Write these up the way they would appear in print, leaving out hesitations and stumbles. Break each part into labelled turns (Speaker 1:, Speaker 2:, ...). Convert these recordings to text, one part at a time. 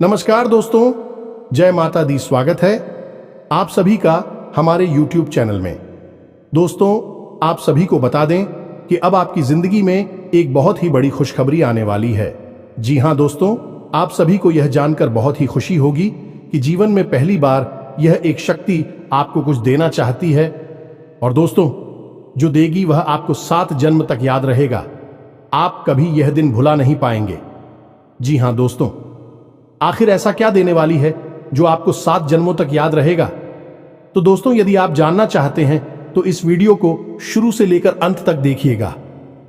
Speaker 1: नमस्कार दोस्तों, जय माता दी। स्वागत है आप सभी का हमारे YouTube चैनल में। दोस्तों, आप सभी को बता दें कि अब आपकी जिंदगी में एक बहुत ही बड़ी खुशखबरी आने वाली है। जी हां दोस्तों, आप सभी को यह जानकर बहुत ही खुशी होगी कि जीवन में पहली बार यह एक शक्ति आपको कुछ देना चाहती है, और दोस्तों जो देगी वह आपको 7 जन्म तक याद रहेगा। आप कभी यह दिन भुला नहीं पाएंगे। जी हां दोस्तों, आखिर ऐसा क्या देने वाली है जो आपको 7 जन्मों तक याद रहेगा? तो दोस्तों, यदि आप जानना चाहते हैं तो इस वीडियो को शुरू से लेकर अंत तक देखिएगा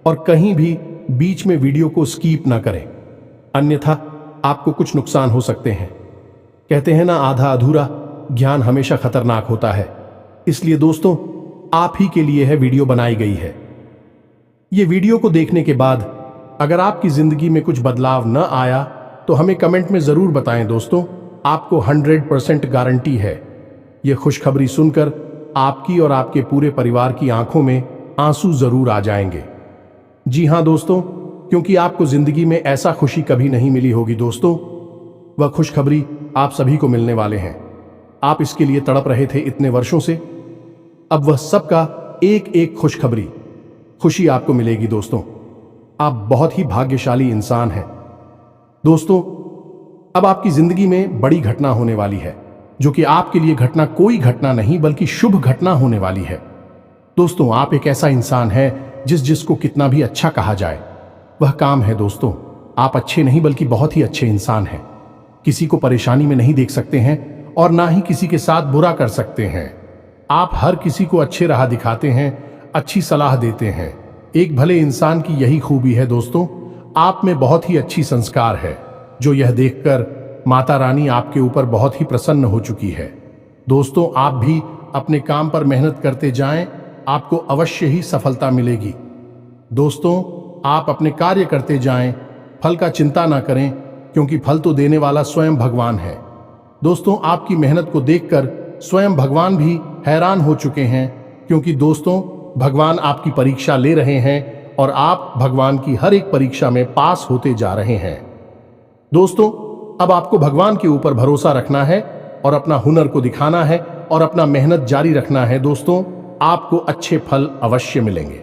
Speaker 1: और कहीं भी बीच में वीडियो को स्किप ना करें, अन्यथा आपको कुछ नुकसान हो सकते हैं। कहते हैं ना, आधा अधूरा ज्ञान हमेशा खतरनाक होता है। इसलिए दोस्तों, आप ही के लिए यह वीडियो बनाई गई है। यह वीडियो को देखने के बाद अगर आपकी जिंदगी में कुछ बदलाव न आया तो हमें कमेंट में जरूर बताएं। दोस्तों, आपको 100% गारंटी है यह खुशखबरी सुनकर आपकी और आपके पूरे परिवार की आंखों में आंसू जरूर आ जाएंगे। जी हां दोस्तों, क्योंकि आपको जिंदगी में ऐसा खुशी कभी नहीं मिली होगी। दोस्तों, वह खुशखबरी आप सभी को मिलने वाले हैं। आप इसके लिए तड़प रहे थे इतने वर्षों से, अब वह सबका एक एक खुशी आपको मिलेगी। दोस्तों, आप बहुत ही भाग्यशाली इंसान हैं। दोस्तों, अब आपकी जिंदगी में बड़ी घटना होने वाली है, जो कि आपके लिए घटना कोई घटना नहीं बल्कि शुभ घटना होने वाली है। दोस्तों, आप एक ऐसा इंसान है जिसको कितना भी अच्छा कहा जाए वह काम है। दोस्तों, आप अच्छे नहीं बल्कि बहुत ही अच्छे इंसान हैं। किसी को परेशानी में नहीं देख सकते हैं और ना ही किसी के साथ बुरा कर सकते हैं। आप हर किसी को अच्छे राह दिखाते हैं, अच्छी सलाह देते हैं। एक भले इंसान की यही खूबी है। दोस्तों, आप में बहुत ही अच्छी संस्कार है, जो यह देखकर माता रानी आपके ऊपर बहुत ही प्रसन्न हो चुकी है। दोस्तों, आप भी अपने काम पर मेहनत करते जाएं, आपको अवश्य ही सफलता मिलेगी। दोस्तों, आप अपने कार्य करते जाएं, फल का चिंता ना करें, क्योंकि फल तो देने वाला स्वयं भगवान है। दोस्तों, आपकी मेहनत को देखकर स्वयं भगवान भी हैरान हो चुके हैं, क्योंकि दोस्तों भगवान आपकी परीक्षा ले रहे हैं और आप भगवान की हर एक परीक्षा में पास होते जा रहे हैं। दोस्तों, अब आपको भगवान के ऊपर भरोसा रखना है और अपना हुनर को दिखाना है और अपना मेहनत जारी रखना है। दोस्तों, आपको अच्छे फल अवश्य मिलेंगे।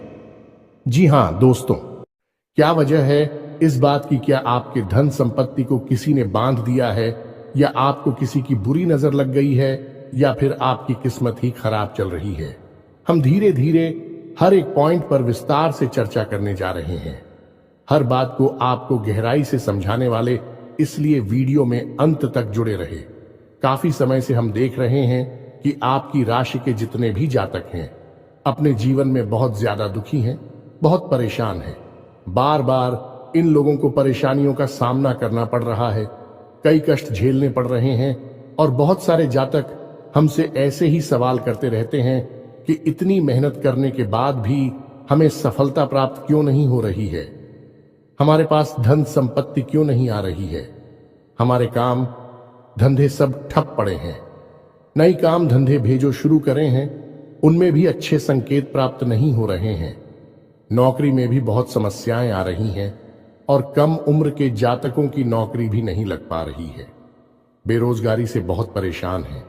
Speaker 1: जी हां दोस्तों, क्या वजह है इस बात की? क्या आपके धन संपत्ति को किसी ने बांध दिया है, या आपको किसी की बुरी नजर लग गई है, या फिर आपकी किस्मत ही खराब चल रही है? हम धीरे धीरे हर एक पॉइंट पर विस्तार से चर्चा करने जा रहे हैं। हर बात को आपको गहराई से समझाने वाले, इसलिए वीडियो में अंत तक जुड़े रहे। काफी समय से हम देख रहे हैं कि आपकी राशि के जितने भी जातक हैं अपने जीवन में बहुत ज्यादा दुखी हैं, बहुत परेशान हैं। बार बार इन लोगों को परेशानियों का सामना करना पड़ रहा है, कई कष्ट झेलने पड़ रहे हैं, और बहुत सारे जातक हमसे ऐसे ही सवाल करते रहते हैं कि इतनी मेहनत करने के बाद भी हमें सफलता प्राप्त क्यों नहीं हो रही है, हमारे पास धन संपत्ति क्यों नहीं आ रही है, हमारे काम धंधे सब ठप पड़े हैं। नए काम धंधे भेजो शुरू करें हैं, उनमें भी अच्छे संकेत प्राप्त नहीं हो रहे हैं। नौकरी में भी बहुत समस्याएं आ रही हैं और कम उम्र के जातकों की नौकरी भी नहीं लग पा रही है। बेरोजगारी से बहुत परेशान हैं।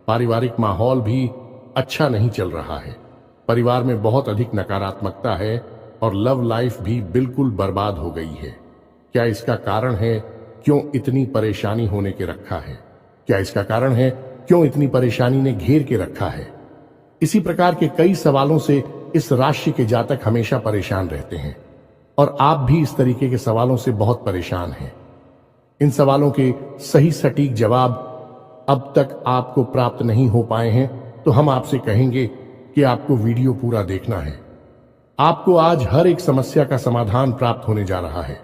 Speaker 1: पारिवारिक माहौल भी अच्छा नहीं चल रहा है। परिवार में बहुत अधिक नकारात्मकता है और लव लाइफ भी बिल्कुल बर्बाद हो गई है। क्या इसका कारण है क्यों इतनी परेशानी होने के रखा है? क्या इसका कारण है क्यों इतनी परेशानी ने घेर के रखा है? इसी प्रकार के कई सवालों से इस राशि के जातक हमेशा परेशान रहते हैं, और आप भी इस तरीके के सवालों से बहुत परेशान हैं। इन सवालों के सही सटीक जवाब अब तक आपको प्राप्त नहीं हो पाए हैं, तो हम आपसे कहेंगे कि आपको वीडियो पूरा देखना है। आपको आज हर एक समस्या का समाधान प्राप्त होने जा रहा है।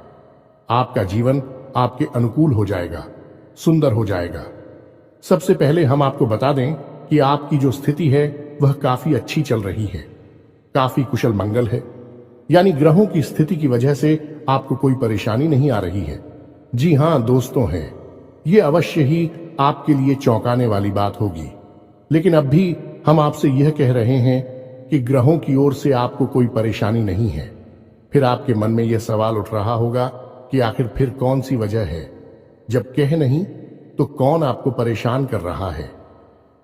Speaker 1: आपका जीवन आपके अनुकूल हो जाएगा, सुंदर हो जाएगा। सबसे पहले हम आपको बता दें कि आपकी जो स्थिति है वह काफी अच्छी चल रही है, काफी कुशल मंगल है, यानी ग्रहों की स्थिति की वजह से आपको कोई परेशानी नहीं आ रही है। जी हां दोस्तों, है ये अवश्य ही आपके लिए चौंकाने वाली बात होगी, लेकिन अब भी हम आपसे यह कह रहे हैं कि ग्रहों की ओर से आपको कोई परेशानी नहीं है। फिर आपके मन में यह सवाल उठ रहा होगा कि आखिर फिर कौन सी वजह है, जब कह नहीं तो कौन आपको परेशान कर रहा है,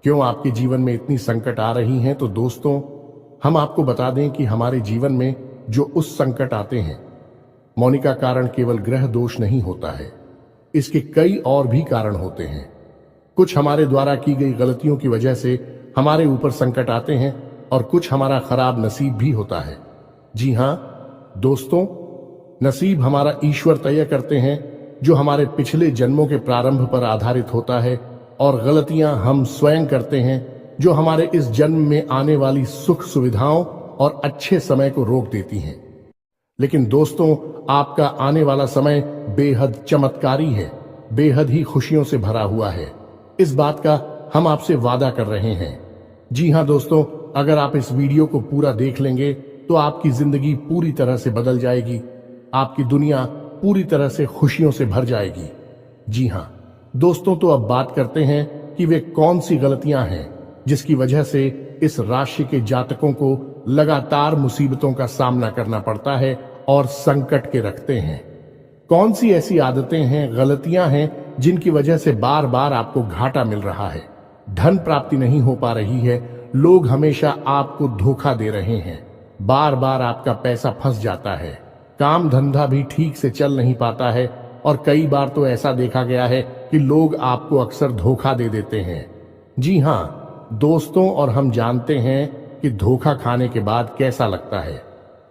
Speaker 1: क्यों आपके जीवन में इतनी संकट आ रही हैं? तो दोस्तों, हम आपको बता दें कि हमारे जीवन में जो उस संकट आते हैं, मौनी का कारण केवल ग्रह दोष नहीं होता है, इसके कई और भी कारण होते हैं। कुछ हमारे द्वारा की गई गलतियों की वजह से हमारे ऊपर संकट आते हैं और कुछ हमारा खराब नसीब भी होता है। जी हां दोस्तों, नसीब हमारा ईश्वर तय करते हैं, जो हमारे पिछले जन्मों के प्रारंभ पर आधारित होता है, और गलतियां हम स्वयं करते हैं, जो हमारे इस जन्म में आने वाली सुख सुविधाओं और अच्छे समय को रोक देती हैं। लेकिन दोस्तों, आपका आने वाला समय बेहद चमत्कारी है, बेहद ही खुशियों से भरा हुआ है। इस बात का हम आपसे वादा कर रहे हैं। जी हां दोस्तों, अगर आप इस वीडियो को पूरा देख लेंगे तो आपकी जिंदगी पूरी तरह से बदल जाएगी, आपकी दुनिया पूरी तरह से खुशियों से भर जाएगी। जी हां दोस्तों, तो अब बात करते हैं कि वे कौन सी गलतियां हैं जिसकी वजह से इस राशि के जातकों को लगातार मुसीबतों का सामना करना पड़ता है और संकट के रखते हैं। कौन सी ऐसी आदतें हैं, गलतियां हैं जिनकी वजह से बार बार आपको घाटा मिल रहा है, धन प्राप्ति नहीं हो पा रही है, लोग हमेशा आपको धोखा दे रहे हैं, बार बार आपका पैसा फंस जाता है, काम धंधा भी ठीक से चल नहीं पाता है, और कई बार तो ऐसा देखा गया है कि लोग आपको अक्सर धोखा दे देते हैं। जी हां दोस्तों, और हम जानते हैं कि धोखा खाने के बाद कैसा लगता है।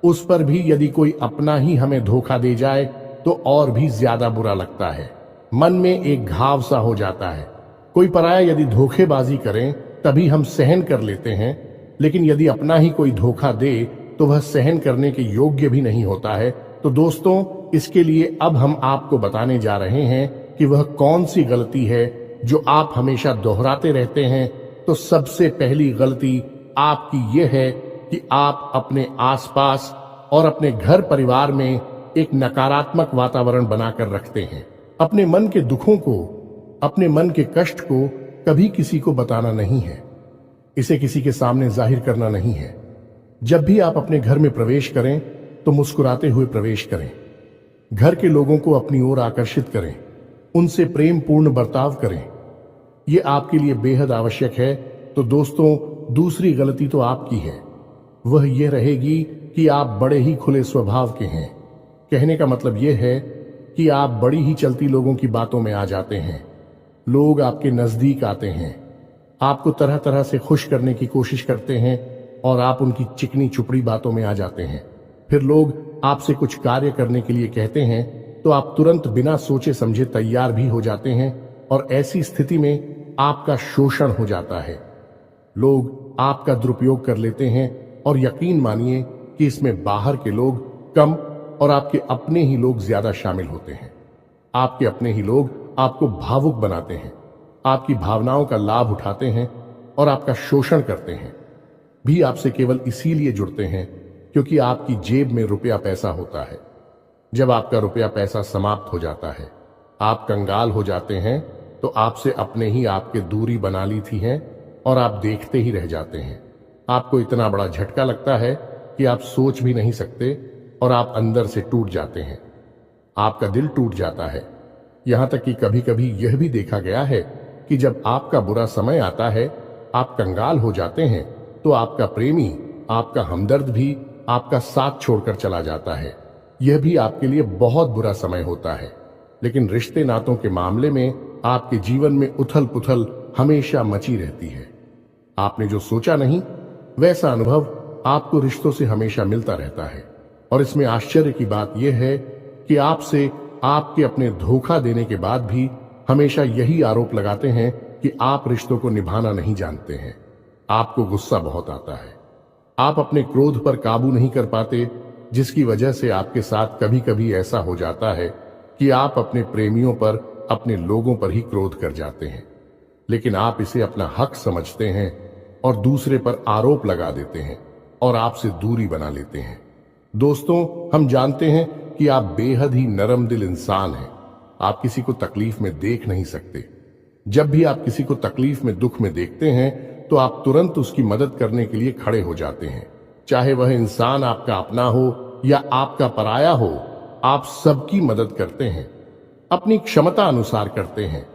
Speaker 1: उस पर भी यदि कोई अपना ही हमें धोखा दे जाए तो और भी ज्यादा बुरा लगता है, मन में एक घाव सा हो जाता है। कोई पराया यदि धोखेबाजी करें तभी हम सहन कर लेते हैं, लेकिन यदि अपना ही कोई धोखा दे तो वह सहन करने के योग्य भी नहीं होता है। तो दोस्तों, इसके लिए अब हम आपको बताने जा रहे हैं कि वह कौन सी गलती है जो आप हमेशा दोहराते रहते हैं। तो सबसे पहली गलती आपकी यह है कि आप अपने आसपास और अपने घर परिवार में एक नकारात्मक वातावरण बनाकर रखते हैं। अपने मन के दुखों को, अपने मन के कष्ट को कभी किसी को बताना नहीं है, इसे किसी के सामने जाहिर करना नहीं है। जब भी आप अपने घर में प्रवेश करें तो मुस्कुराते हुए प्रवेश करें, घर के लोगों को अपनी ओर आकर्षित करें, उनसे प्रेम पूर्ण बर्ताव करें, ये आपके लिए बेहद आवश्यक है। तो दोस्तों, दूसरी गलती तो आपकी है, वह यह रहेगी कि आप बड़े ही खुले स्वभाव के हैं। कहने का मतलब यह है कि आप बड़ी ही चलती लोगों की बातों में आ जाते हैं, लोग आपके नजदीक आते हैं, आपको तरह तरह से खुश करने की कोशिश करते हैं और आप उनकी चिकनी चुपड़ी बातों में आ जाते हैं। फिर लोग आपसे कुछ कार्य करने के लिए कहते हैं तो आप तुरंत बिना सोचे समझे तैयार भी हो जाते हैं, और ऐसी स्थिति में आपका शोषण हो जाता है। लोग आपका दुरुपयोग कर लेते हैं, और यकीन मानिए कि इसमें बाहर के लोग कम और आपके अपने ही लोग ज्यादा शामिल होते हैं। आपके अपने ही लोग आपको भावुक बनाते हैं, आपकी भावनाओं का लाभ उठाते हैं और आपका शोषण करते हैं। भी आपसे केवल इसीलिए जुड़ते हैं क्योंकि आपकी जेब में रुपया पैसा होता है। जब आपका रुपया पैसा समाप्त हो जाता है, आप कंगाल हो जाते हैं, तो आपसे अपने ही आपके दूरी बना ली थी है और आप देखते ही रह जाते हैं। आपको इतना बड़ा झटका लगता है कि आप सोच भी नहीं सकते और आप अंदर से टूट जाते हैं, आपका दिल टूट जाता है। यहां तक कि कभी कभी यह भी देखा गया है कि जब आपका बुरा समय आता है, आप कंगाल हो जाते हैं, तो आपका प्रेमी, आपका हमदर्द भी आपका साथ छोड़कर चला जाता है। यह भी आपके लिए बहुत बुरा समय होता है। लेकिन रिश्ते नातों के मामले में आपके जीवन में उथल पुथल हमेशा मची रहती है। आपने जो सोचा नहीं, वैसा अनुभव आपको रिश्तों से हमेशा मिलता रहता है। और इसमें आश्चर्य की बात यह है कि आपसे आपके अपने धोखा देने के बाद भी हमेशा यही आरोप लगाते हैं कि आप रिश्तों को निभाना नहीं जानते हैं। आपको गुस्सा बहुत आता है, आप अपने क्रोध पर काबू नहीं कर पाते, जिसकी वजह से आपके साथ कभी कभी ऐसा हो जाता है कि आप अपने प्रेमियों पर, अपने लोगों पर ही क्रोध कर जाते हैं। लेकिन आप इसे अपना हक समझते हैं और दूसरे पर आरोप लगा देते हैं और आपसे दूरी बना लेते हैं। दोस्तों, हम जानते हैं कि आप बेहद ही नरम दिल इंसान हैं। आप किसी को तकलीफ में देख नहीं सकते। जब भी आप किसी को तकलीफ में, दुख में देखते हैं तो आप तुरंत उसकी मदद करने के लिए खड़े हो जाते हैं। चाहे वह इंसान आपका अपना हो या आपका पराया हो, आप सबकी मदद करते हैं, अपनी क्षमता अनुसार करते हैं।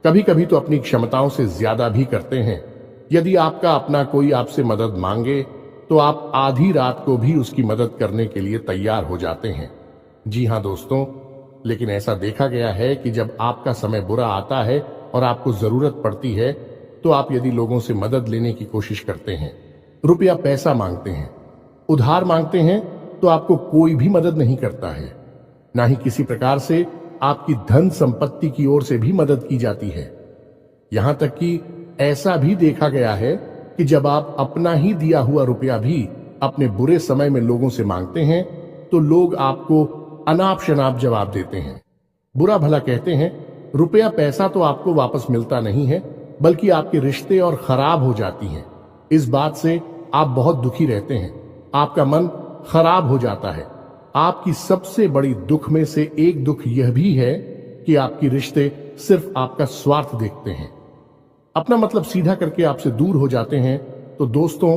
Speaker 1: कभी कभी तो अपनी क्षमताओं से ज्यादा भी करते हैं। यदि आपका अपना कोई आपसे मदद मांगे तो आप आधी रात को भी उसकी मदद करने के लिए तैयार हो जाते हैं। जी हां दोस्तों, लेकिन ऐसा देखा गया है कि जब आपका समय बुरा आता है और आपको जरूरत पड़ती है तो आप यदि लोगों से मदद लेने की कोशिश करते हैं, रुपया पैसा मांगते हैं, उधार मांगते हैं, तो आपको कोई भी मदद नहीं करता है। ना ही किसी प्रकार से आपकी धन संपत्ति की ओर से भी मदद की जाती है। यहां तक कि ऐसा भी देखा गया है कि जब आप अपना ही दिया हुआ रुपया भी अपने बुरे समय में लोगों से मांगते हैं तो लोग आपको अनाप शनाप जवाब देते हैं, बुरा भला कहते हैं। रुपया पैसा तो आपको वापस मिलता नहीं है, बल्कि आपके रिश्ते और खराब हो जाती हैं। इस बात से आप बहुत दुखी रहते हैं, आपका मन खराब हो जाता है। आपकी सबसे बड़ी दुख में से एक दुख यह भी है कि आपके रिश्ते सिर्फ आपका स्वार्थ देखते हैं, अपना मतलब सीधा करके आपसे दूर हो जाते हैं। तो दोस्तों,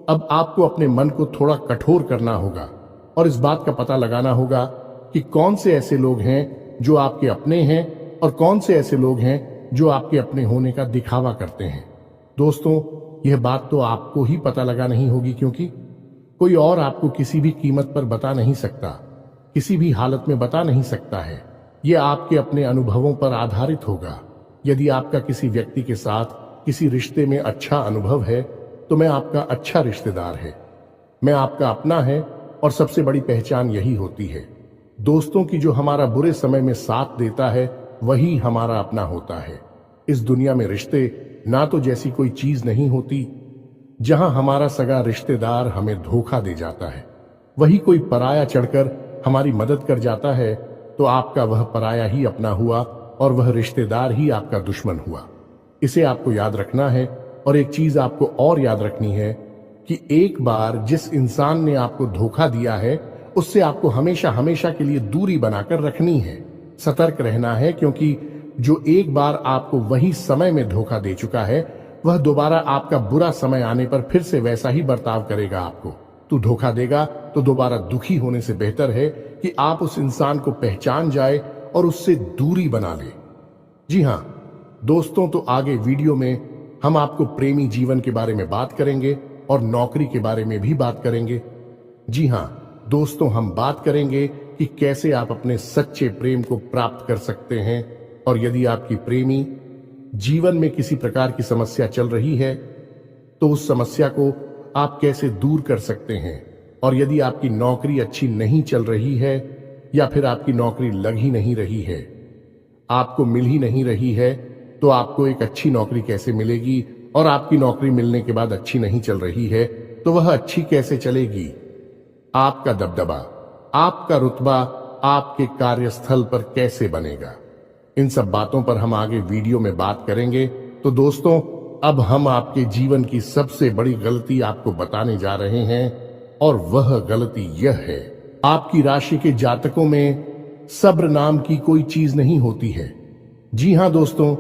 Speaker 1: अब आपको अपने मन को थोड़ा कठोर करना होगा और इस बात का पता लगाना होगा कि कौन से ऐसे लोग हैं जो आपके अपने हैं और कौन से ऐसे लोग हैं जो आपके अपने होने का दिखावा करते हैं। दोस्तों, यह बात तो आपको ही पता लगा नहीं होगी, क्योंकि कोई और आपको किसी भी कीमत पर बता नहीं सकता, किसी भी हालत में बता नहीं सकता है। यह आपके अपने अनुभवों पर आधारित होगा। यदि आपका किसी व्यक्ति के साथ किसी रिश्ते में अच्छा अनुभव है तो मैं आपका अच्छा रिश्तेदार है, मैं आपका अपना है और सबसे बड़ी पहचान यही होती है। दोस्तों की जो हमारा बुरे समय में साथ देता है वही हमारा अपना होता है। इस दुनिया में रिश्ते ना तो जैसी कोई चीज नहीं होती। जहां हमारा सगा रिश्तेदार हमें धोखा दे जाता है, वही कोई पराया चढ़कर हमारी मदद कर जाता है, तो आपका वह पराया ही अपना हुआ और वह रिश्तेदार ही आपका दुश्मन हुआ। इसे आपको याद रखना है। और एक चीज आपको और याद रखनी है कि एक बार जिस इंसान ने आपको धोखा दिया है उससे आपको हमेशा हमेशा के लिए दूरी बनाकर रखनी है, सतर्क रहना है, क्योंकि जो एक बार आपको वही समय में धोखा दे चुका है वह दोबारा आपका बुरा समय आने पर फिर से वैसा ही बर्ताव करेगा आपको। तो धोखा देगा तो दोबारा दुखी होने से बेहतर है कि आप उस इंसान को पहचान जाए और उससे दूरी बना ले। जी हां दोस्तों, तो आगे वीडियो में हम आपको प्रेमी जीवन के बारे में बात करेंगे और नौकरी के बारे में भी बात करेंगे। जी हां दोस्तों, हम बात करेंगे कि कैसे आप अपने सच्चे प्रेम को प्राप्त कर सकते हैं, और यदि आपकी प्रेमी जीवन में किसी प्रकार की समस्या चल रही है तो उस समस्या को आप कैसे दूर कर सकते हैं। और यदि आपकी नौकरी अच्छी नहीं चल रही है या फिर आपकी नौकरी लग ही नहीं रही है, आपको मिल ही नहीं रही है, तो आपको एक अच्छी नौकरी कैसे मिलेगी, और आपकी नौकरी मिलने के बाद अच्छी नहीं चल रही है तो वह अच्छी कैसे चलेगी। आपका दबदबा, आपका रुतबा आपके कार्यस्थल पर कैसे बनेगा, इन सब बातों पर हम आगे वीडियो में बात करेंगे। तो दोस्तों, अब हम आपके जीवन की सबसे बड़ी गलती आपको बताने जा रहे हैं, और वह गलती यह है, आपकी राशि के जातकों में सब्र नाम की कोई चीज नहीं होती है। जी हां दोस्तों,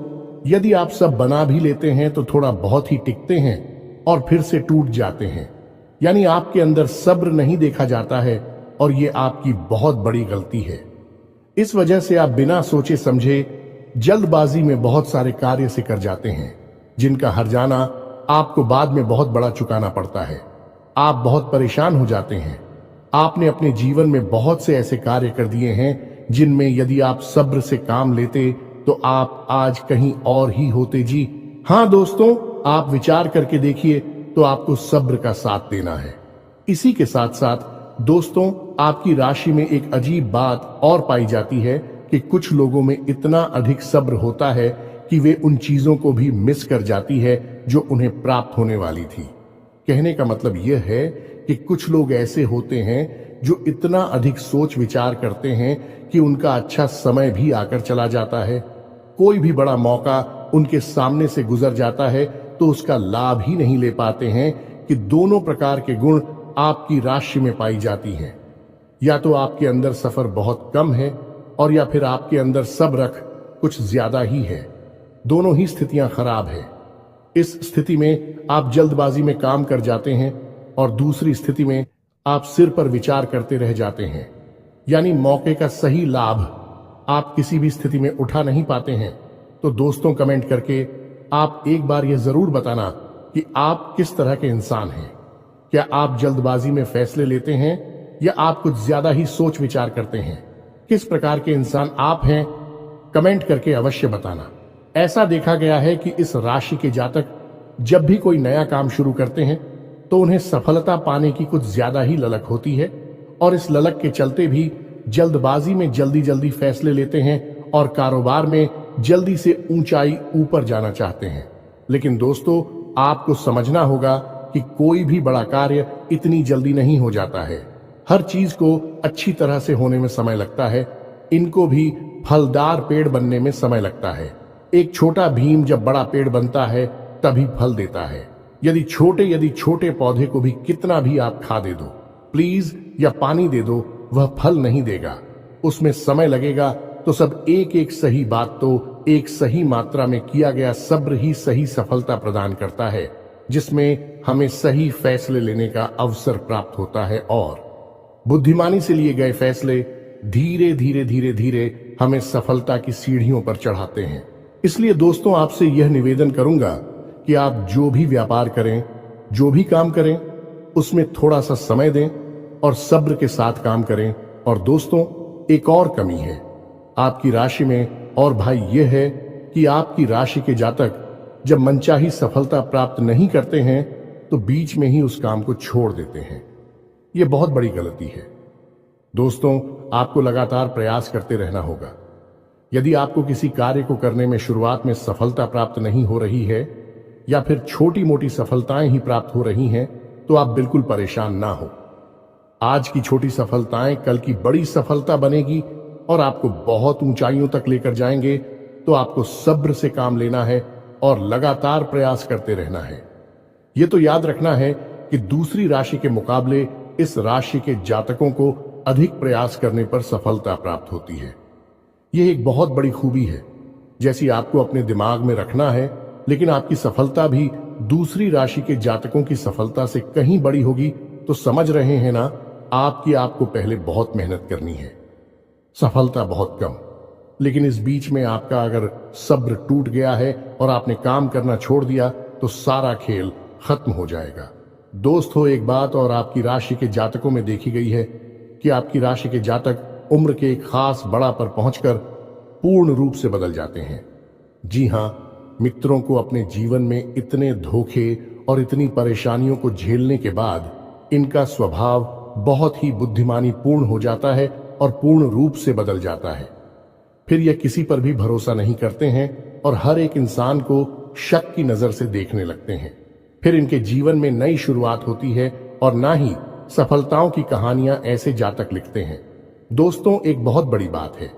Speaker 1: यदि आप सब बना भी लेते हैं तो थोड़ा बहुत ही टिकते हैं और फिर से टूट जाते हैं। यानी आपके अंदर सब्र नहीं देखा जाता है, और ये आपकी बहुत बड़ी गलती है। इस वजह से आप बिना सोचे समझे जल्दबाजी में बहुत सारे कार्य से कर जाते हैं, जिनका हर्जाना आपको बाद में बहुत बड़ा चुकाना पड़ता है। आप बहुत परेशान हो जाते हैं। आपने अपने जीवन में बहुत से ऐसे कार्य कर दिए हैं जिनमें यदि आप सब्र से काम लेते तो आप आज कहीं और ही होते। जी हां दोस्तों, आप विचार करके देखिए, तो आपको सब्र का साथ देना है। इसी के साथ साथ दोस्तों, आपकी राशि में एक अजीब बात और पाई जाती है कि कुछ लोगों में इतना अधिक सब्र होता है कि वे उन चीजों को भी मिस कर जाती है जो उन्हें प्राप्त होने वाली थी। कहने का मतलब यह है कि कुछ लोग ऐसे होते हैं जो इतना अधिक सोच विचार करते हैं कि उनका अच्छा समय भी आकर चला जाता है। कोई भी बड़ा मौका उनके सामने से गुजर जाता है तो उसका लाभ ही नहीं ले पाते हैं कि दोनों प्रकार के गुण आपकी राशि में पाई जाती हैं। या तो आपके अंदर सफर बहुत कम है, और या फिर आपके अंदर सब्र कुछ ज्यादा ही है। दोनों ही स्थितियां खराब है। इस स्थिति में आप जल्दबाजी में काम कर जाते हैं, और दूसरी स्थिति में आप सिर पर विचार करते रह जाते हैं। यानी मौके का सही लाभ आप किसी भी स्थिति में उठा नहीं पाते हैं। तो दोस्तों कमेंट करके आप एक बार यह जरूर बताना कि आप किस तरह के इंसान हैं। क्या आप जल्दबाजी में फैसले लेते हैं या आप कुछ ज्यादा ही सोच विचार करते हैं? किस प्रकार के इंसान आप हैं, कमेंट करके अवश्य बताना। ऐसा देखा गया है कि इस राशि के जातक जब भी कोई नया काम शुरू करते हैं तो उन्हें सफलता पाने की कुछ ज्यादा ही ललक होती है और इस ललक के चलते भी जल्दबाजी में जल्दी जल्दी फैसले लेते हैं और कारोबार में जल्दी से ऊंचाई ऊपर जाना चाहते हैं। लेकिन दोस्तों, आपको समझना होगा कि कोई भी बड़ा कार्य इतनी जल्दी नहीं हो जाता है। हर चीज को अच्छी तरह से होने में समय लगता है। इनको भी फलदार पेड़ बनने में समय लगता है। एक छोटा भीम जब बड़ा पेड़ बनता है तभी फल देता है। यदि छोटे पौधे को भी कितना भी आप खा दे दो, प्लीज, या पानी दे दो, वह फल नहीं देगा। उसमें समय लगेगा। तो सब एक एक सही बात तो एक सही मात्रा में किया गया सब्र ही सही सफलता प्रदान करता है, जिसमें हमें सही फैसले लेने का अवसर प्राप्त होता है और बुद्धिमानी से लिए गए फैसले धीरे धीरे हमें सफलता की सीढ़ियों पर चढ़ाते हैं। इसलिए दोस्तों, आपसे यह निवेदन करूंगा कि आप जो भी व्यापार करें, जो भी काम करें, उसमें थोड़ा सा समय दें और सब्र के साथ काम करें। और दोस्तों, एक और कमी है आपकी राशि में, और भाई यह है कि आपकी राशि के जातक जब मनचाही सफलता प्राप्त नहीं करते हैं तो बीच में ही उस काम को छोड़ देते हैं। यह बहुत बड़ी गलती है। दोस्तों, आपको लगातार प्रयास करते रहना होगा। यदि आपको किसी कार्य को करने में शुरुआत में सफलता प्राप्त नहीं हो रही है या फिर छोटी मोटी सफलताएं ही प्राप्त हो रही हैं, तो आप बिल्कुल परेशान ना हो। आज की छोटी सफलताएं कल की बड़ी सफलता बनेगी और आपको बहुत ऊंचाइयों तक लेकर जाएंगे। तो आपको सब्र से काम लेना है और लगातार प्रयास करते रहना है। यह तो याद रखना है कि दूसरी राशि के मुकाबले इस राशि के जातकों को अधिक प्रयास करने पर सफलता प्राप्त होती है। यह एक बहुत बड़ी खूबी है, जैसी आपको अपने दिमाग में रखना है। लेकिन आपकी सफलता भी दूसरी राशि के जातकों की सफलता से कहीं बड़ी होगी। तो समझ रहे हैं ना, आपको पहले बहुत मेहनत करनी है, सफलता बहुत कम। लेकिन इस बीच में आपका अगर सब्र टूट गया है और आपने काम करना छोड़ दिया तो सारा खेल खत्म हो जाएगा। दोस्तों, एक बात और आपकी राशि के जातकों में देखी गई है कि आपकी राशि के जातक उम्र के एक खास बड़ा पर पहुंचकर पूर्ण रूप से बदल जाते हैं। जी हां, मित्रों को अपने जीवन में इतने धोखे और इतनी परेशानियों को झेलने के बाद इनका स्वभाव बहुत ही बुद्धिमानी पूर्ण हो जाता है और पूर्ण रूप से बदल जाता है। फिर यह किसी पर भी भरोसा नहीं करते हैं और हर एक इंसान को शक की नजर से देखने लगते हैं। फिर इनके जीवन में नई शुरुआत होती है और ना ही सफलताओं की कहानियां ऐसे जातक लिखते हैं। दोस्तों, एक बहुत बड़ी बात है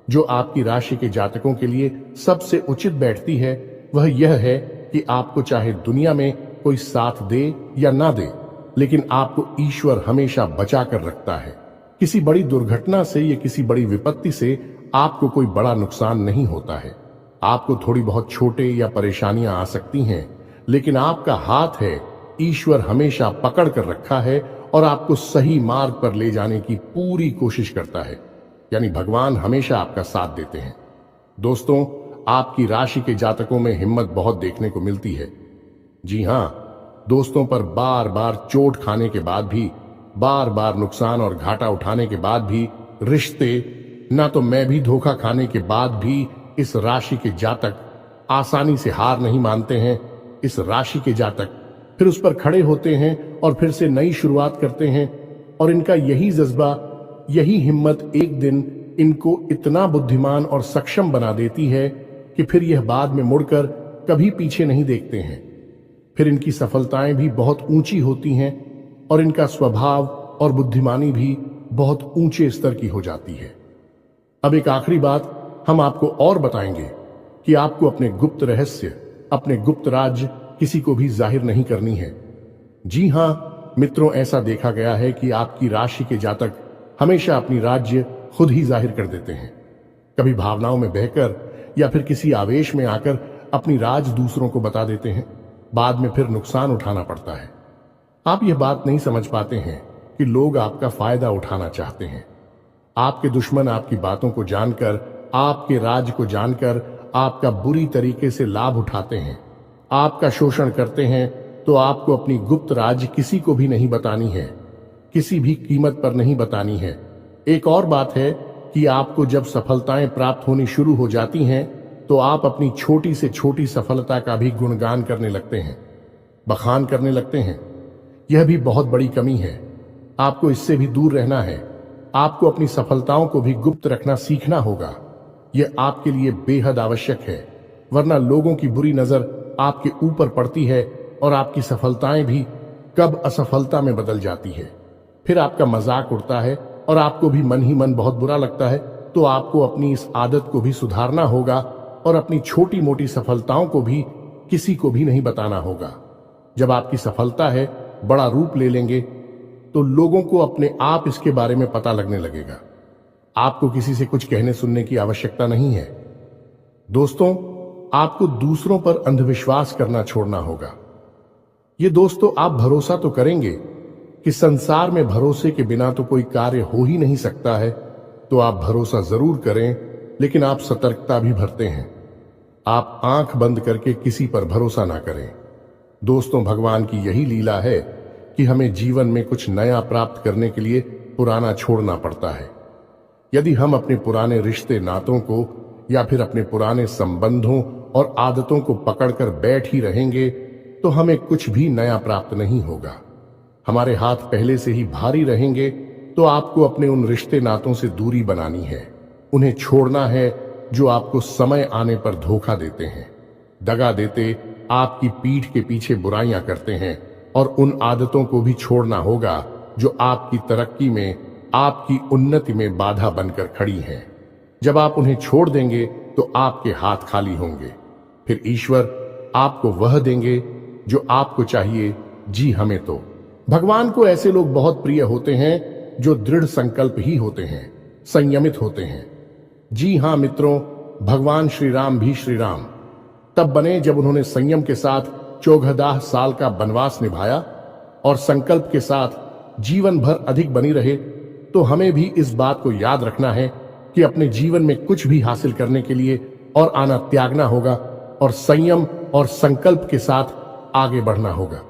Speaker 1: जो आपकी राशि के जातकों के लिए सबसे उचित बैठती है, वह यह है कि आपको चाहे दुनिया में कोई साथ दे या ना दे, लेकिन आपको ईश्वर हमेशा बचा कर रखता है। किसी बड़ी दुर्घटना से या किसी बड़ी विपत्ति से आपको कोई बड़ा नुकसान नहीं होता है। आपको थोड़ी बहुत छोटे या परेशानियां आ सकती हैं, लेकिन आपका हाथ है ईश्वर हमेशा पकड़ कर रखा है और आपको सही मार्ग पर ले जाने की पूरी कोशिश करता है। यानी भगवान हमेशा आपका साथ देते हैं। दोस्तों, आपकी राशि के जातकों में हिम्मत बहुत देखने को मिलती है। जी हां, दोस्तों पर बार बार चोट खाने के बाद भी, बार बार नुकसान और घाटा उठाने के बाद भी, रिश्ते ना तो मैं भी धोखा खाने के बाद भी इस राशि के जातक आसानी से हार नहीं मानते हैं। इस राशि के जातक फिर उस पर खड़े होते हैं और फिर से नई शुरुआत करते हैं। और इनका यही जज्बा, यही हिम्मत एक दिन इनको इतना बुद्धिमान और सक्षम बना देती है कि फिर यह बाद में मुड़कर कभी पीछे नहीं देखते हैं। फिर इनकी सफलताएं भी बहुत ऊंची होती हैं और इनका स्वभाव और बुद्धिमानी भी बहुत ऊंचे स्तर की हो जाती है। अब एक आखिरी बात हम आपको और बताएंगे कि आपको अपने गुप्त रहस्य, अपने गुप्त राज किसी को भी जाहिर नहीं करनी है। जी हां मित्रों, ऐसा देखा गया है कि आपकी राशि के जातक हमेशा अपनी राज्य खुद ही जाहिर कर देते हैं। कभी भावनाओं में बहकर या फिर किसी आवेश में आकर अपनी राज दूसरों को बता देते हैं। बाद में फिर नुकसान उठाना पड़ता है। आप यह बात नहीं समझ पाते हैं कि लोग आपका फायदा उठाना चाहते हैं। आपके दुश्मन आपकी बातों को जानकर, आपके राज को जानकर आपका बुरी तरीके से लाभ उठाते हैं, आपका शोषण करते हैं, तो आपको अपनी गुप्त राज किसी को भी नहीं बतानी है, किसी भी कीमत पर नहीं बतानी है। एक और बात है कि आपको जब सफलताएं प्राप्त होनी शुरू हो जाती हैं तो आप अपनी छोटी से छोटी सफलता का भी गुणगान करने लगते हैं, बखान करने लगते हैं। यह भी बहुत बड़ी कमी है। आपको इससे भी दूर रहना है। आपको अपनी सफलताओं को भी गुप्त रखना सीखना होगा। यह आपके लिए बेहद आवश्यक है, वरना लोगों की बुरी नजर आपके ऊपर पड़ती है और आपकी सफलताएं भी कब असफलता में बदल जाती है। फिर आपका मजाक उड़ता है और आपको भी मन ही मन बहुत बुरा लगता है। तो आपको अपनी इस आदत को भी सुधारना होगा और अपनी छोटी मोटी सफलताओं को भी किसी को भी नहीं बताना होगा। जब आपकी सफलता है बड़ा रूप ले लेंगे तो लोगों को अपने आप इसके बारे में पता लगने लगेगा। आपको किसी से कुछ कहने सुनने की आवश्यकता नहीं है। दोस्तों, आपको दूसरों पर अंधविश्वास करना छोड़ना होगा। ये दोस्तों, आप भरोसा तो करेंगे कि संसार में भरोसे के बिना तो कोई कार्य हो ही नहीं सकता है, तो आप भरोसा जरूर करें, लेकिन आप सतर्कता भी भरते हैं। आप आंख बंद करके किसी पर भरोसा ना करें। दोस्तों, भगवान की यही लीला है कि हमें जीवन में कुछ नया प्राप्त करने के लिए पुराना छोड़ना पड़ता है। यदि हम अपने पुराने रिश्ते नातों को या फिर अपने पुराने संबंधों और आदतों को पकड़कर बैठ ही रहेंगे तो हमें कुछ भी नया प्राप्त नहीं होगा। हमारे हाथ पहले से ही भारी रहेंगे, तो आपको अपने उन रिश्ते नातों से दूरी बनानी है। उन्हें छोड़ना है जो आपको समय आने पर धोखा देते हैं, दगा देते, आपकी पीठ के पीछे बुराइयां करते हैं। और उन आदतों को भी छोड़ना होगा जो आपकी तरक्की में, आपकी उन्नति में बाधा बनकर खड़ी हैं। जब आप उन्हें छोड़ देंगे तो आपके हाथ खाली होंगे। फिर ईश्वर आपको वह देंगे जो आपको चाहिए। जी, हमें तो भगवान को ऐसे लोग बहुत प्रिय होते हैं जो दृढ़ संकल्प ही होते हैं, संयमित होते हैं। जी हां मित्रों, भगवान श्री राम भी श्री राम तब बने जब उन्होंने संयम के साथ 14 साल का वनवास निभाया और संकल्प के साथ जीवन भर अधिक बनी रहे। तो हमें भी इस बात को याद रखना है कि अपने जीवन में कुछ भी हासिल करने के लिए और आना त्यागना होगा और संयम और संकल्प के साथ आगे बढ़ना होगा।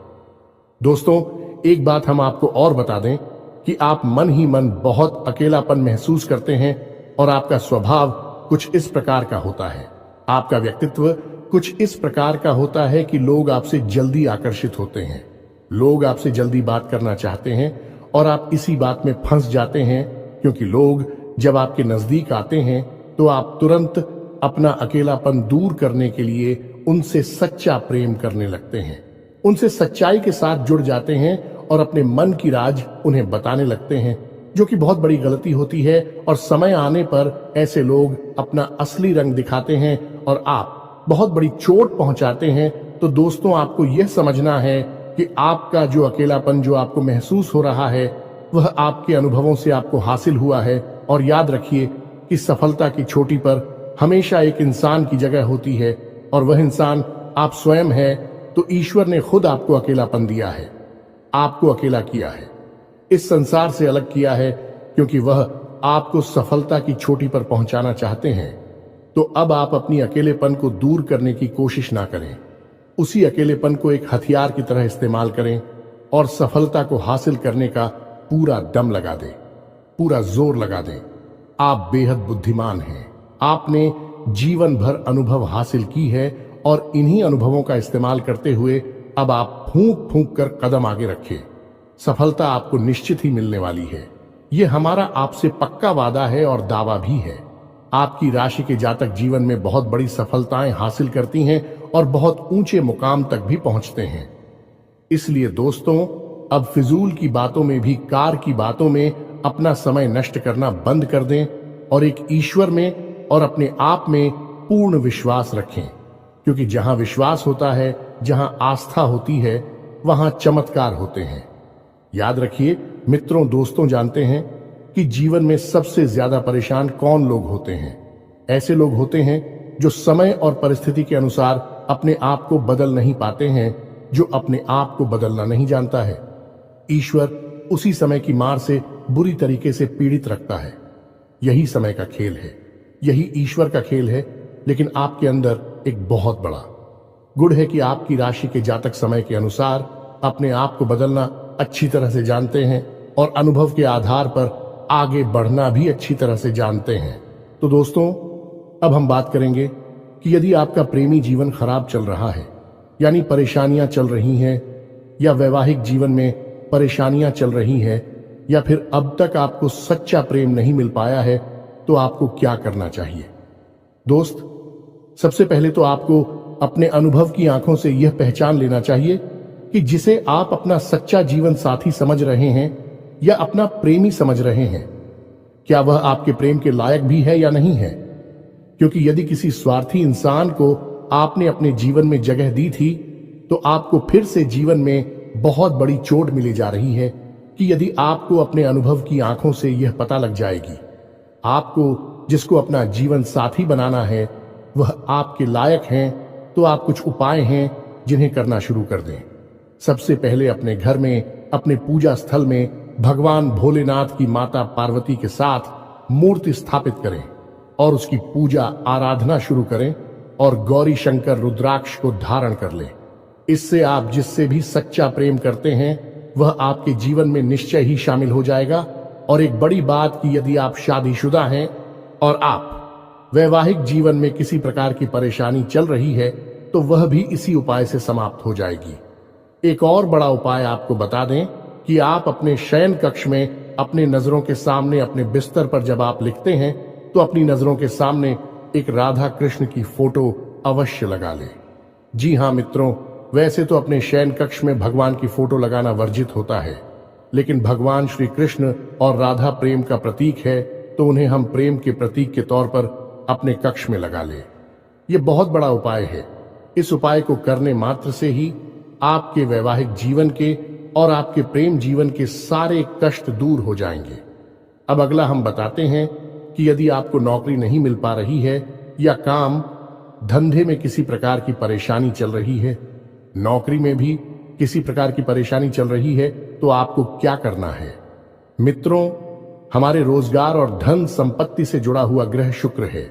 Speaker 1: दोस्तों, एक बात हम आपको और बता दें कि आप मन ही मन बहुत अकेलापन महसूस करते हैं और आपका स्वभाव कुछ इस प्रकार का होता है, आपका व्यक्तित्व कुछ इस प्रकार का होता है कि लोग आपसे जल्दी आकर्षित होते हैं, लोग आपसे जल्दी बात करना चाहते हैं और आप इसी बात में फंस जाते हैं, क्योंकि लोग जब आपके नजदीक आते हैं तो आप तुरंत अपना अकेलापन दूर करने के लिए उनसे सच्चा प्रेम करने लगते हैं, उनसे सच्चाई के साथ जुड़ जाते हैं और अपने मन की राज उन्हें बताने लगते हैं, जो कि बहुत बड़ी गलती होती है। और समय आने पर ऐसे लोग अपना असली रंग दिखाते हैं और आप बहुत बड़ी चोट पहुंचाते हैं। तो दोस्तों, आपको यह समझना है कि आपका जो अकेलापन जो आपको महसूस हो रहा है वह आपके अनुभवों से आपको हासिल हुआ है। और याद रखिए कि सफलता की चोटी पर हमेशा एक इंसान की जगह होती है और वह इंसान आप स्वयं है। तो ईश्वर ने खुद आपको अकेलापन दिया है, आपको अकेला किया है, इस संसार से अलग किया है, क्योंकि वह आपको सफलता की चोटी पर पहुंचाना चाहते हैं। तो अब आप अपनी अकेलेपन को दूर करने की कोशिश ना करें, उसी अकेलेपन को एक हथियार की तरह इस्तेमाल करें और सफलता को हासिल करने का पूरा दम लगा दें, पूरा जोर लगा दें। आप बेहद बुद्धिमान हैं, आपने जीवन भर अनुभव हासिल की है और इन्हीं अनुभवों का इस्तेमाल करते हुए अब आप फूंक फूंक कर कदम आगे रखें। सफलता आपको निश्चित ही मिलने वाली है। यह हमारा आपसे पक्का वादा है और दावा भी है। आपकी राशि के जातक जीवन में बहुत बड़ी सफलताएं हासिल करती हैं और बहुत ऊंचे मुकाम तक भी पहुंचते हैं। इसलिए दोस्तों, अब फिजूल की बातों में भी, कार की बातों में अपना समय नष्ट करना बंद कर दें और एक ईश्वर में और अपने आप में पूर्ण विश्वास रखें, क्योंकि जहां विश्वास होता है, जहां आस्था होती है, वहां चमत्कार होते हैं। याद रखिए मित्रों, दोस्तों, जानते हैं कि जीवन में सबसे ज्यादा परेशान कौन लोग होते हैं? ऐसे लोग होते हैं जो समय और परिस्थिति के अनुसार अपने आप को बदल नहीं पाते हैं, जो अपने आप को बदलना नहीं जानता है। ईश्वर उसी समय की मार से बुरी तरीके से पीड़ित रखता है। यही समय का खेल है, यही ईश्वर का खेल है। लेकिन आपके अंदर एक बहुत बड़ा गुण है कि आपकी राशि के जातक समय के अनुसार अपने आप को बदलना अच्छी तरह से जानते हैं और अनुभव के आधार पर आगे बढ़ना भी अच्छी तरह से जानते हैं। तो दोस्तों, अब हम बात करेंगे कि यदि आपका प्रेमी जीवन खराब चल रहा है, यानी परेशानियां चल रही हैं, या वैवाहिक जीवन में परेशानियां चल रही हैं, या फिर अब तक आपको सच्चा प्रेम नहीं मिल पाया है, तो आपको क्या करना चाहिए। दोस्त, सबसे पहले तो आपको अपने अनुभव की आंखों से यह पहचान लेना चाहिए कि जिसे आप अपना सच्चा जीवन साथी समझ रहे हैं या अपना प्रेमी समझ रहे हैं, क्या वह आपके प्रेम के लायक भी है या नहीं है। क्योंकि यदि किसी स्वार्थी इंसान को आपने अपने जीवन में जगह दी थी, तो आपको फिर से जीवन में बहुत बड़ी चोट मिली जा रही है कि यदि आपको अपने अनुभव की आंखों से यह पता लग जाएगी आपको जिसको अपना जीवन साथी बनाना है वह आपके लायक हैं, तो आप कुछ उपाय हैं जिन्हें करना शुरू कर दें। सबसे पहले अपने घर में, अपने पूजा स्थल में भगवान भोलेनाथ की माता पार्वती के साथ मूर्ति स्थापित करें और उसकी पूजा आराधना शुरू करें और गौरी शंकर रुद्राक्ष को धारण कर लें। इससे आप जिससे भी सच्चा प्रेम करते हैं वह आपके जीवन में निश्चय ही शामिल हो जाएगा। और एक बड़ी बात कि यदि आप शादीशुदा हैं और आप वैवाहिक जीवन में किसी प्रकार की परेशानी चल रही है, तो वह भी इसी उपाय से समाप्त हो जाएगी। एक और बड़ा उपाय आपको बता दें कि आप अपने शयन कक्ष में अपने नजरों के सामने, अपने बिस्तर पर जब आप लिखते हैं, तो अपनी नजरों के सामने एक राधा कृष्ण की फोटो अवश्य लगा लें। जी हाँ मित्रों, वैसे तो अपने शयन कक्ष में भगवान की फोटो लगाना वर्जित होता है, लेकिन भगवान श्री कृष्ण और राधा प्रेम का प्रतीक है, तो उन्हें हम प्रेम के प्रतीक के तौर पर अपने कक्ष में लगा लें। यह बहुत बड़ा उपाय है। इस उपाय को करने मात्र से ही आपके वैवाहिक जीवन के और आपके प्रेम जीवन के सारे कष्ट दूर हो जाएंगे। अब अगला हम बताते हैं कि यदि आपको नौकरी नहीं मिल पा रही है या काम धंधे में किसी प्रकार की परेशानी चल रही है, नौकरी में भी किसी प्रकार की परेशानी चल रही है, तो आपको क्या करना है। मित्रों, हमारे रोजगार और धन संपत्ति से जुड़ा हुआ ग्रह शुक्र है।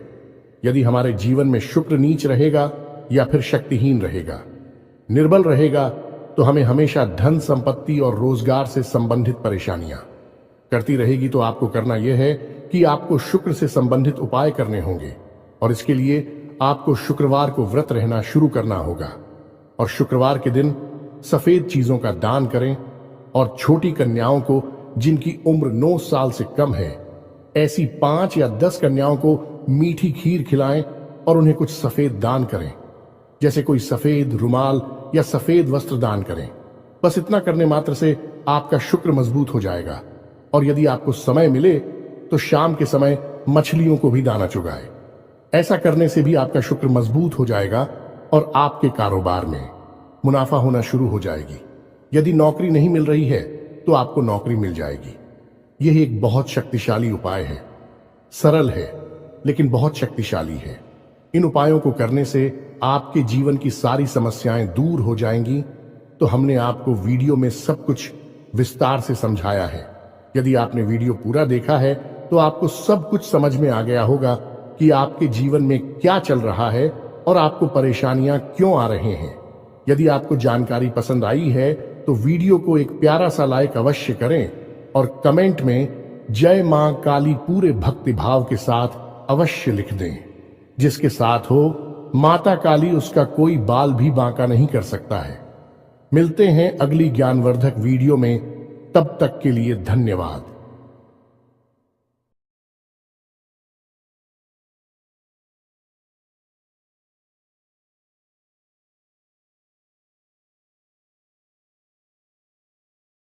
Speaker 1: यदि हमारे जीवन में शुक्र नीच रहेगा या फिर शक्तिहीन रहेगा, निर्बल रहेगा, तो हमें हमेशा धन संपत्ति और रोजगार से संबंधित परेशानियां करती रहेगी। तो आपको करना यह है कि आपको शुक्र से संबंधित उपाय करने होंगे, और इसके लिए आपको शुक्रवार को व्रत रहना शुरू करना होगा। और शुक्रवार के दिन सफेद चीजों का दान करें और छोटी कन्याओं को जिनकी उम्र 9 साल से कम है, ऐसी 5 या 10 कन्याओं को मीठी खीर खिलाएं और उन्हें कुछ सफेद दान करें, जैसे कोई सफेद रुमाल या सफेद वस्त्र दान करें। बस इतना करने मात्र से आपका शुक्र मजबूत हो जाएगा। और यदि आपको समय मिले तो शाम के समय मछलियों को भी दाना चुगाए। ऐसा करने से भी आपका शुक्र मजबूत हो जाएगा और आपके कारोबार में मुनाफा होना शुरू हो जाएगी। यदि नौकरी नहीं मिल रही है तो आपको नौकरी मिल जाएगी। यह एक बहुत शक्तिशाली उपाय है, सरल है लेकिन बहुत शक्तिशाली है। इन उपायों को करने से आपके जीवन की सारी समस्याएं दूर हो जाएंगी। तो हमने आपको वीडियो में सब कुछ विस्तार से समझाया है। यदि आपने वीडियो पूरा देखा है तो आपको सब कुछ समझ में आ गया होगा कि आपके जीवन में क्या चल रहा है और आपको परेशानियां क्यों आ रहे हैं। यदि आपको जानकारी पसंद आई है तो वीडियो को एक प्यारा सा लाइक अवश्य करें और कमेंट में जय मां काली पूरे भक्ति भाव के साथ अवश्य लिख दें। जिसके साथ हो माता काली, उसका कोई बाल भी बांका नहीं कर सकता है। मिलते हैं अगली ज्ञानवर्धक वीडियो में, तब तक के लिए धन्यवाद।